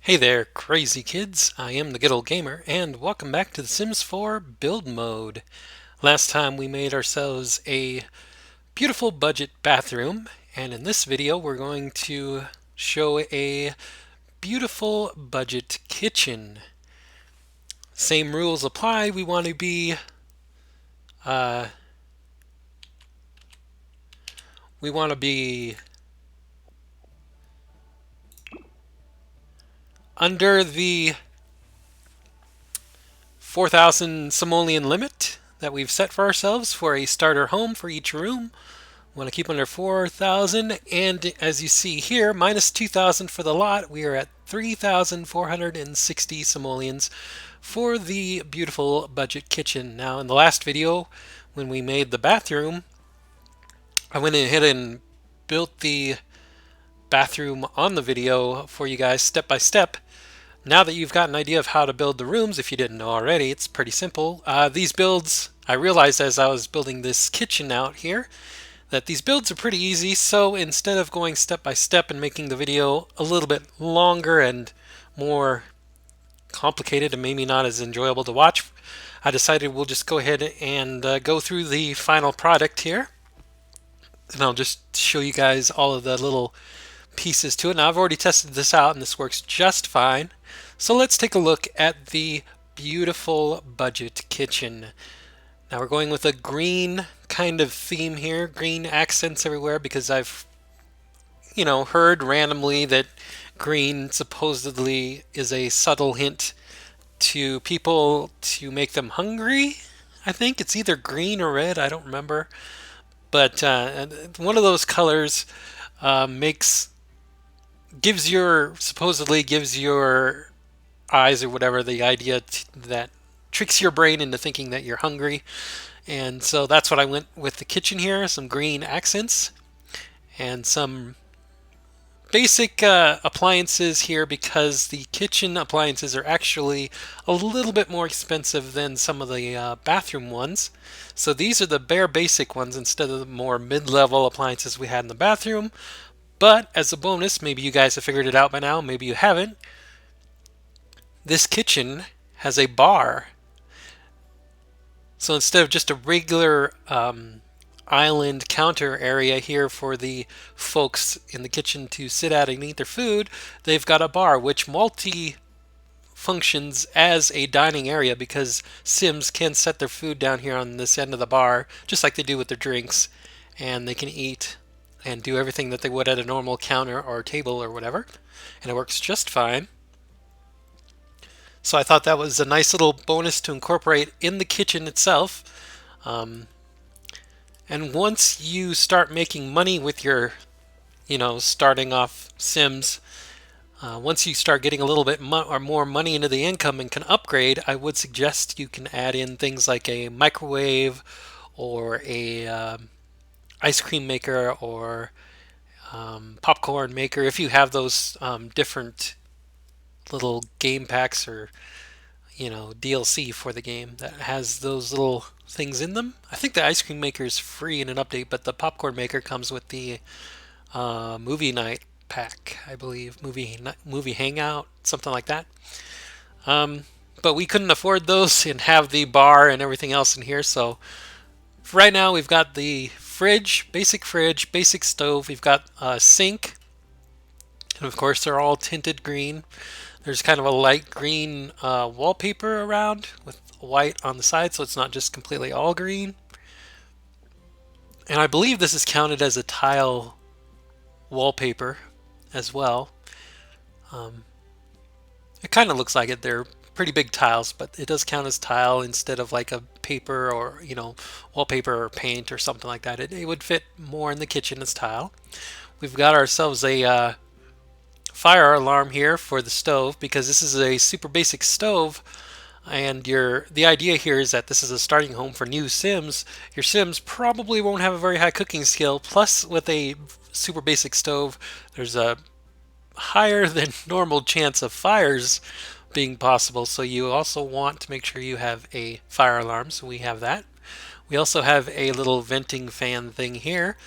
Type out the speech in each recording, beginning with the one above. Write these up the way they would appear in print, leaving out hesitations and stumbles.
Hey there, crazy kids. I am the Good Old Gamer, and welcome back to The Sims 4 Build Mode. Last time we made ourselves a beautiful budget bathroom, and in this video we're going to show a beautiful budget kitchen. Same rules apply. Uh, we want to be under the 4,000 simoleon limit that we've set for ourselves for a starter home for each room. Want to keep under 4,000, and as you see here, minus 2,000 for the lot. We are at 3,460 simoleons for the beautiful budget kitchen. Now, in the last video, when we made the bathroom, I went ahead and built the bathroom on the video for you guys step by step. Now that you've got an idea of how to build the rooms, if you didn't know already, it's pretty simple. These builds, I realized as I was building this kitchen out here, that these builds are pretty easy, so instead of going step by step and making the video a little bit longer and more complicated and maybe not as enjoyable to watch, I decided we'll just go ahead and go through the final product here. And I'll just show you guys all of the little pieces to it. Now I've already tested this out and this works just fine. So let's take a look at the beautiful budget kitchen. Now we're going with a green kind of theme here, green accents everywhere, because I've, heard randomly that green supposedly is a subtle hint to people to make them hungry. I think it's either green or red, I don't remember. But one of those colors makes supposedly gives your eyes or whatever the idea that tricks your brain into thinking that you're hungry. And so that's what I went with the kitchen here, some green accents and some basic appliances here, because the kitchen appliances are actually a little bit more expensive than some of the bathroom ones. So these are the bare basic ones instead of the more mid-level appliances we had in the bathroom. But as a bonus, maybe you guys have figured it out by now, maybe you haven't, this kitchen has a bar. So instead of just a regular island counter area here for the folks in the kitchen to sit at and eat their food, they've got a bar which functions as a dining area, because Sims can set their food down here on this end of the bar just like they do with their drinks, and they can eat and do everything that they would at a normal counter or table or whatever, and it works just fine. So I thought that was a nice little bonus to incorporate in the kitchen itself. And once you start making money with your, starting off Sims, once you start getting a little bit or more money into the income and can upgrade, I would suggest you can add in things like a microwave or a ice cream maker or popcorn maker, if you have those different little game packs or DLC for the game that has those little things in them. I think the ice cream maker is free in an update, but the popcorn maker comes with the movie night pack, I believe, movie hangout, something like that. But we couldn't afford those and have the bar and everything else in here, so for right now we've got the fridge, basic stove. We've got a sink, and of course they're all tinted green. There's kind of a light green wallpaper around with white on the side, so it's not just completely all green. And I believe this is counted as a tile wallpaper as well. It kind of looks like it. They're pretty big tiles, but it does count as tile instead of like a paper or, wallpaper or paint or something like that. It would fit more in the kitchen as tile. We've got ourselves a fire alarm here for the stove, because this is a super basic stove, and the idea here is that this is a starting home for new Sims. Your Sims probably won't have a very high cooking skill, plus with a super basic stove there's a higher than normal chance of fires being possible, so you also want to make sure you have a fire alarm, so we have that. We also have a little venting fan thing here.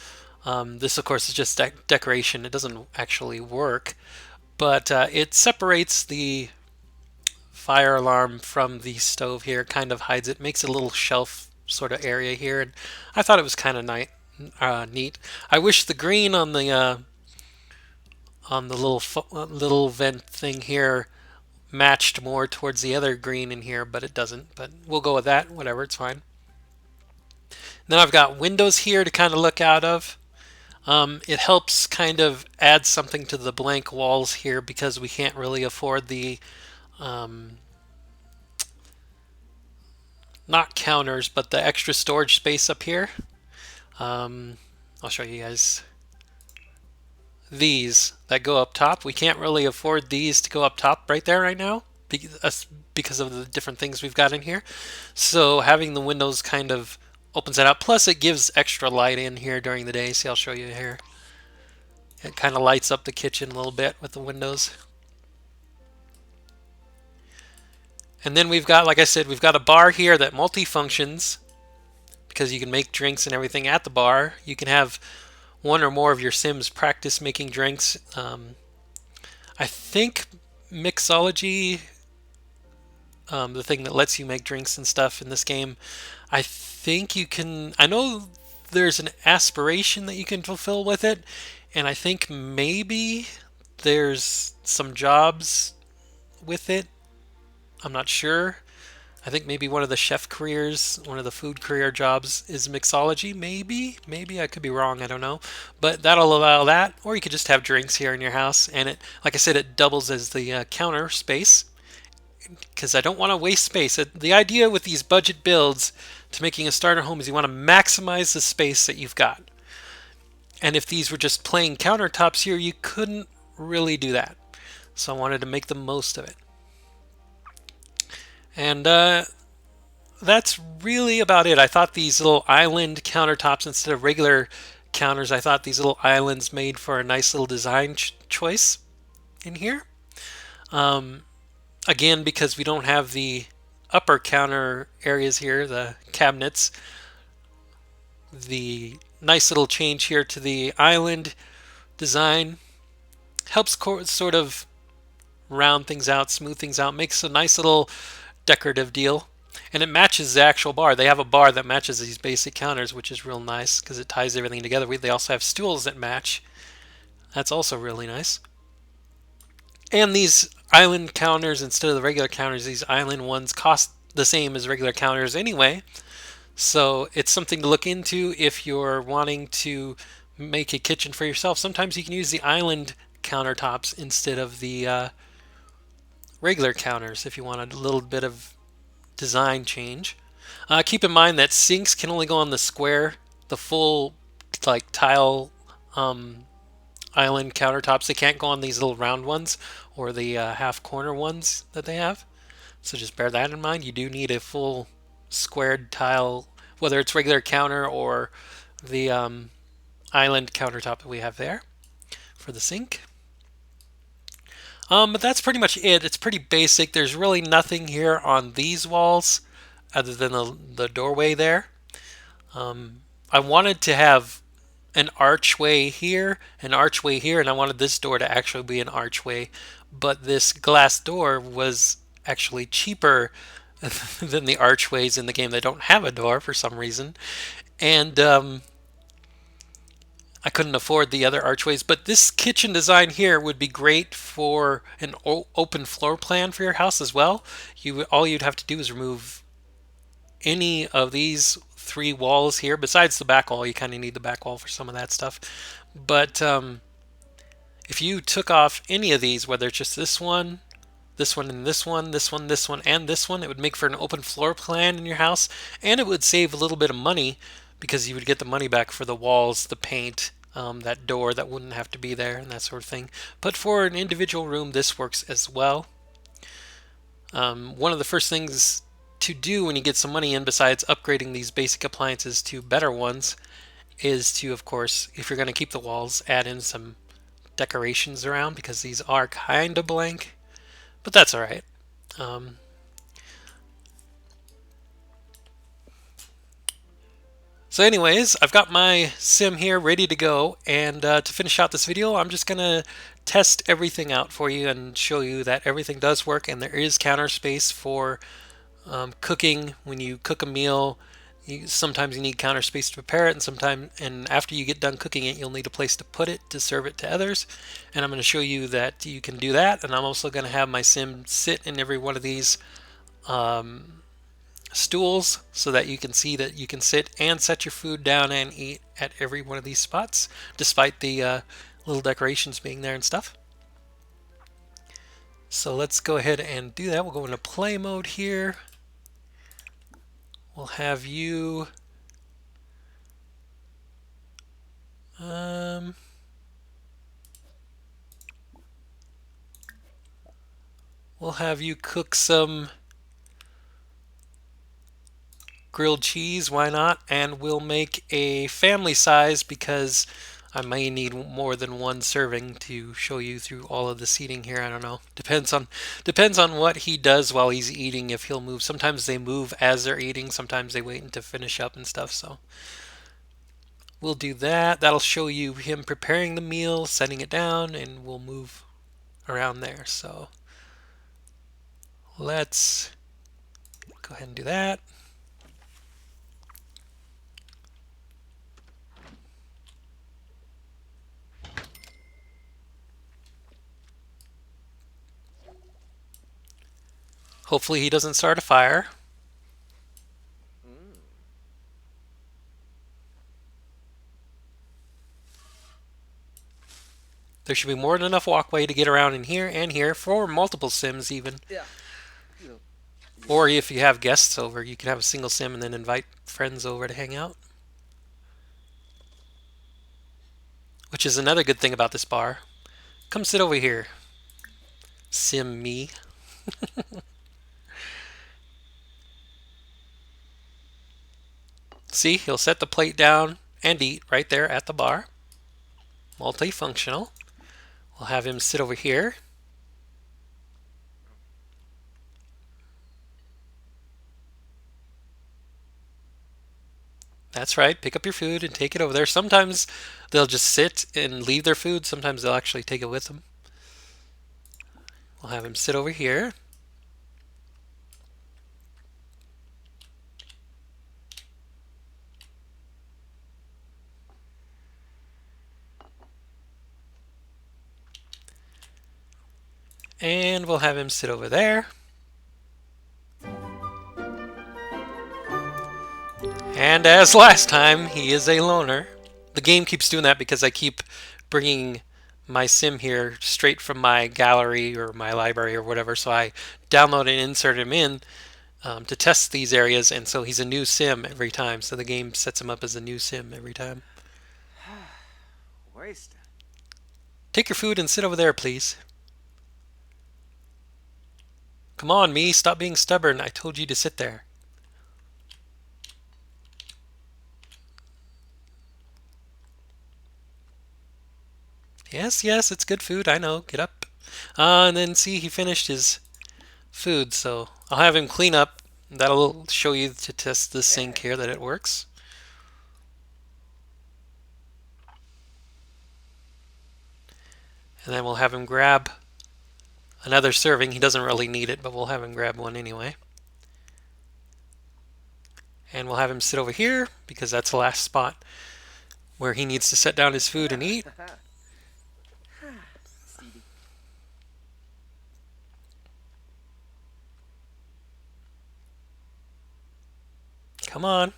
This of course is just decoration, it doesn't actually work, but it separates the fire alarm from the stove here, kind of hides it, makes a little shelf sort of area here, and I thought it was kind of neat. I wish the green on the little vent thing here matched more towards the other green in here, but it doesn't. But we'll go with that. Whatever, it's fine. Then I've got windows here to kind of look out of. It helps kind of add something to the blank walls here because we can't really afford the um, not counters, but the extra storage space up here. Um, I'll show you guys these that go up top. We can't really afford these to go up top right there right now because of the different things we've got in here. So having the windows kind of opens it up. Plus it gives extra light in here during the day. See, I'll show you here. It kind of lights up the kitchen a little bit with the windows. And then we've got, like I said, we've got a bar here that multi-functions because you can make drinks and everything at the bar. You can have one or more of your Sims practice making drinks. I think Mixology, the thing that lets you make drinks and stuff in this game, I think you can. I know there's an aspiration that you can fulfill with it, and I think maybe there's some jobs with it. I'm not sure. I think maybe one of the chef careers, one of the food career jobs is mixology. Maybe I could be wrong. I don't know, but that'll allow that. Or you could just have drinks here in your house, and it, like I said, it doubles as the counter space because I don't want to waste space. The idea with these budget builds to making a starter home is you want to maximize the space that you've got. And if these were just plain countertops here, you couldn't really do that. So I wanted to make the most of it. And that's really about it. I thought these little island countertops instead of regular counters, I thought these little islands made for a nice little design choice in here. Again, because we don't have the upper counter areas here, the cabinets, the nice little change here to the island design helps sort of round things out, smooth things out, makes a nice little decorative deal. And it matches the actual bar. They have a bar that matches these basic counters, which is real nice because it ties everything together. They also have stools that match. That's also really nice. And these island counters, instead of the regular counters, these island ones cost the same as regular counters anyway. So it's something to look into if you're wanting to make a kitchen for yourself. Sometimes you can use the island countertops instead of the regular counters if you want a little bit of design change. Keep in mind that sinks can only go on the square, the full like tile island countertops. They can't go on these little round ones or the half corner ones that they have. So just bear that in mind. You do need a full squared tile, whether it's regular counter or the island countertop that we have there for the sink. But that's pretty much it. It's pretty basic. There's really nothing here on these walls other than the doorway there. I wanted to have an archway here, and I wanted this door to actually be an archway, but this glass door was actually cheaper than the archways in the game that don't have a door for some reason. And I couldn't afford the other archways, but this kitchen design here would be great for an open floor plan for your house as well. All you'd have to do is remove any of these three walls here. Besides the back wall, you kind of need the back wall for some of that stuff. But if you took off any of these, whether it's just this one, and this one, and this one, it would make for an open floor plan in your house, and it would save a little bit of money because you would get the money back for the walls, the paint, that door that wouldn't have to be there, and that sort of thing. But for an individual room, this works as well. One of the first things to do when you get some money in, besides upgrading these basic appliances to better ones, is to, of course, if you're going to keep the walls, add in some decorations around, because these are kind of blank, but that's all right. So anyways, I've got my sim here ready to go, and to finish out this video, I'm just gonna test everything out for you and show you that everything does work, and there is counter space for cooking. When you cook a meal, sometimes you need counter space to prepare it, and after you get done cooking it, you'll need a place to put it to serve it to others. And I'm going to show you that you can do that. And I'm also going to have my sim sit in every one of these stools so that you can see that you can sit and set your food down and eat at every one of these spots, despite the little decorations being there and stuff. So let's go ahead and do that. We'll go into play mode here. We'll have you um, we'll have you cook some grilled cheese, why not? And we'll make a family size because I may need more than one serving to show you through all of the seating here. I don't know. Depends on what he does while he's eating, if he'll move. Sometimes they move as they're eating, sometimes they wait to finish up and stuff, so we'll do that. That'll show you him preparing the meal, setting it down, and we'll move around there. So let's go ahead and do that. Hopefully he doesn't start a fire. There should be more than enough walkway to get around in here and here for multiple sims even. Yeah. Or if you have guests over, you can have a single sim and then invite friends over to hang out. Which is another good thing about this bar. Come sit over here, sim me. See, he'll set the plate down and eat right there at the bar. Multifunctional. We'll have him sit over here. That's right, pick up your food and take it over there. Sometimes they'll just sit and leave their food. Sometimes they'll actually take it with them. We'll have him sit over here. And we'll have him sit over there. And as last time, he is a loner. The game keeps doing that because I keep bringing my sim here straight from my gallery or my library or whatever. So I download and insert him in to test these areas, and so he's a new sim every time. So the game sets him up as a new sim every time. Waste. Take your food and sit over there, please. Come on, me, stop being stubborn. I told you to sit there. Yes, yes, it's good food. I know. Get up. And then see, he finished his food, so I'll have him clean up. That'll show you to test the sink here that it works. And then we'll have him grab another serving. He doesn't really need it, but we'll have him grab one anyway. And we'll have him sit over here because that's the last spot where he needs to set down his food and eat. Come on.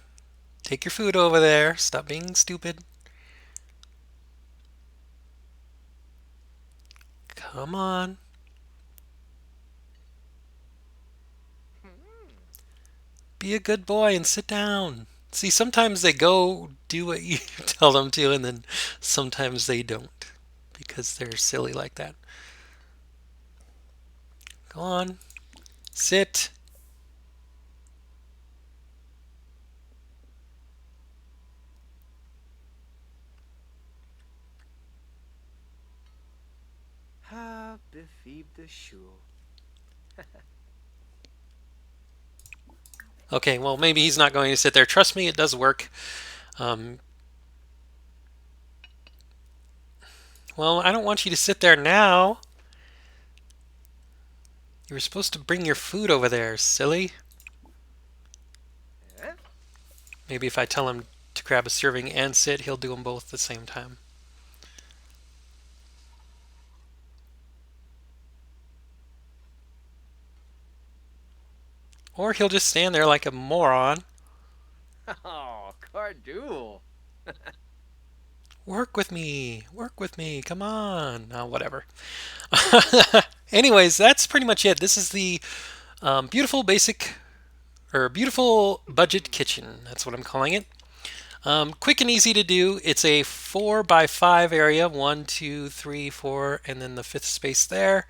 Take your food over there. Stop being stupid. Come on. Be a good boy and sit down. See, sometimes they go do what you tell them to, and then sometimes they don't because they're silly like that. Go on. Sit. Ha, befeeb the shul. Okay, well, maybe he's not going to sit there. Trust me, it does work. Um, well, I don't want you to sit there now. You were supposed to bring your food over there, silly. Eh? Maybe if I tell him to grab a serving and sit, he'll do them both at the same time. Or he'll just stand there like a moron. Oh, Cardool. Work with me, come on. Whatever. Anyways, that's pretty much it. This is the beautiful basic or beautiful budget kitchen. That's what I'm calling it. Quick and easy to do. It's a 4 by 5 area. One, two, three, four, and then the fifth space there.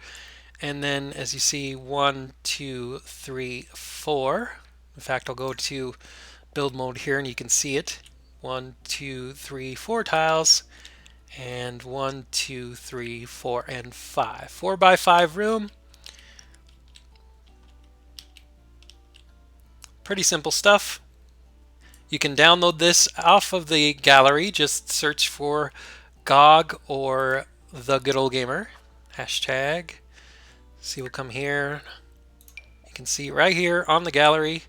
And then as you see, one, two, three, four. In fact, I'll go to build mode here and you can see it. One, two, three, four tiles. And one, two, three, four, and five. 4 by 5 room. Pretty simple stuff. You can download this off of the gallery. Just search for GOG or the Good Old Gamer. Hashtag. See, we'll come here. You can see right here on the gallery.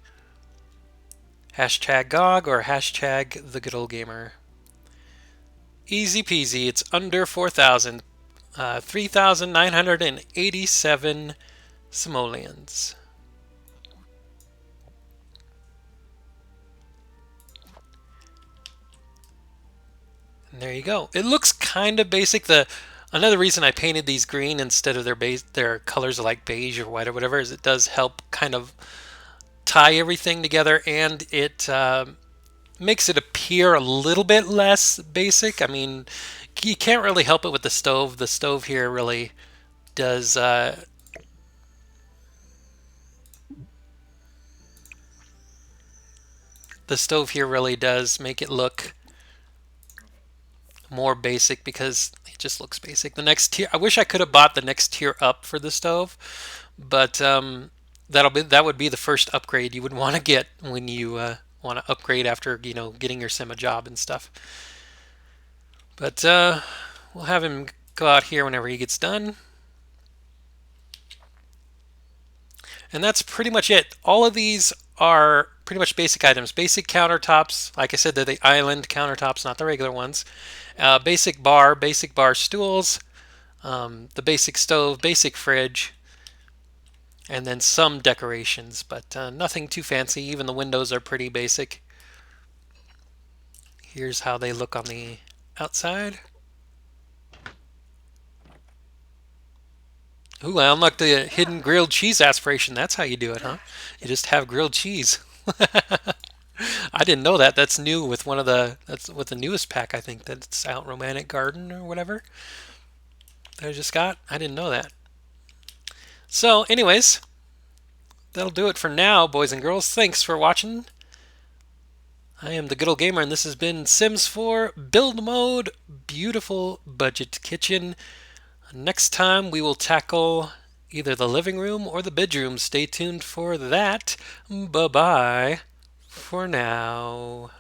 Hashtag GOG or hashtag the Good Old Gamer. Easy peasy. It's under 4,000. 3,987 simoleons. And there you go. It looks kind of basic. Another reason I painted these green instead of their colors like beige or white or whatever is it does help kind of tie everything together, and it makes it appear a little bit less basic. I mean, you can't really help it with the stove. The stove here really does. The stove here really does make it look more basic because it just looks basic. The next tier, I wish I could have bought the next tier up for the stove, but that would be the first upgrade you would want to get when you want to upgrade after getting your sim a job and stuff. But we'll have him go out here whenever he gets done. And that's pretty much it. All of these are pretty much basic items. Basic countertops. Like I said, they're the island countertops, not the regular ones. Basic bar stools, the basic stove, basic fridge, and then some decorations, but nothing too fancy. Even the windows are pretty basic. Here's how they look on the outside. Ooh, I unlocked the hidden grilled cheese aspiration. That's how you do it, huh? You just have grilled cheese. I didn't know that. That's new with that's with the newest pack, I think, that's out, Romantic Garden or whatever that I just got. I didn't know that. So, anyways, that'll do it for now, boys and girls. Thanks for watching. I am the Good Old Gamer, and this has been Sims 4 Build Mode Beautiful Budget Kitchen. Next time we will tackle either the living room or the bedroom. Stay tuned for that. Bye bye for now.